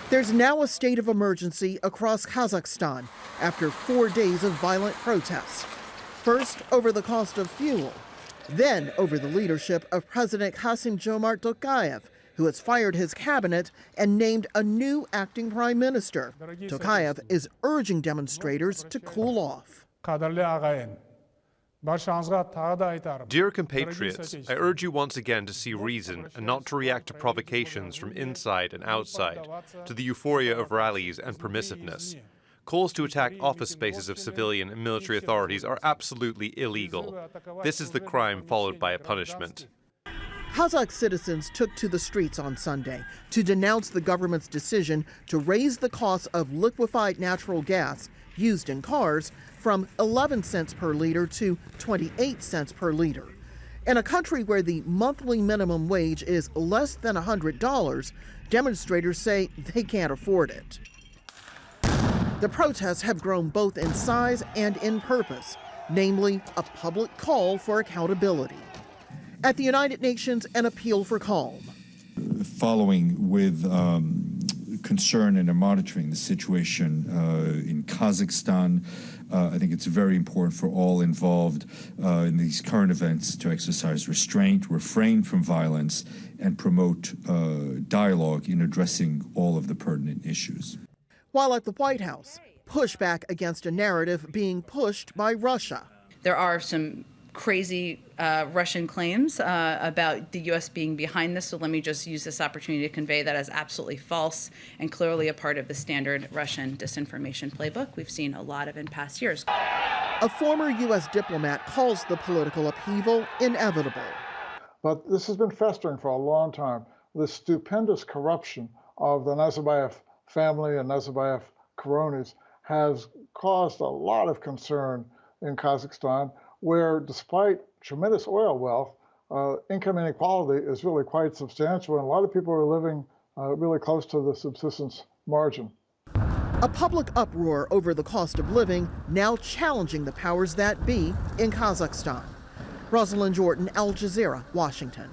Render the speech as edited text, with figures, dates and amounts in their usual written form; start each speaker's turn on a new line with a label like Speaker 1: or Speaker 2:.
Speaker 1: There's now a state of emergency across Kazakhstan after 4 days of violent protests. First over the cost of fuel, then over the leadership of President Kassym-Jomart Tokayev, who has fired his cabinet and named a new acting prime minister. Tokayev is urging demonstrators to cool off.
Speaker 2: Dear compatriots, I urge you once again to see reason and not to react to provocations from inside and outside, to the euphoria of rallies and permissiveness. Calls to attack office spaces of civilian and military authorities are absolutely illegal. This is the crime followed by a punishment.
Speaker 1: Kazakh citizens took to the streets on Sunday to denounce the government's decision to raise the cost of liquefied natural gas used in cars from 11 cents per liter to 28 cents per liter. In a country where the monthly minimum wage is less than $100, demonstrators say they can't afford it. The protests have grown both in size and in purpose, namely a public call for accountability. At the United Nations, an appeal for calm.
Speaker 3: Following with concern and monitoring the situation in Kazakhstan, I think it's very important for all involved in these current events to exercise restraint, refrain from violence, and promote dialogue in addressing all of the pertinent issues.
Speaker 1: While at the White House, pushback against a narrative being pushed by Russia.
Speaker 4: There are some crazy Russian claims about the U.S. being behind this, so let me just use this opportunity to convey that as absolutely false and clearly a part of the standard Russian disinformation playbook we've seen a lot of in past years.
Speaker 1: A former U.S. diplomat calls the political upheaval inevitable.
Speaker 5: But this has been festering for a long time. The stupendous corruption of the Nazarbayev family and Nazarbayev cronies has caused a lot of concern in Kazakhstan, where despite tremendous oil wealth, income inequality is really quite substantial, and a lot of people are living really close to the subsistence margin.
Speaker 1: A public uproar over the cost of living now challenging the powers that be in Kazakhstan. Rosiland, Al Jazeera, Washington.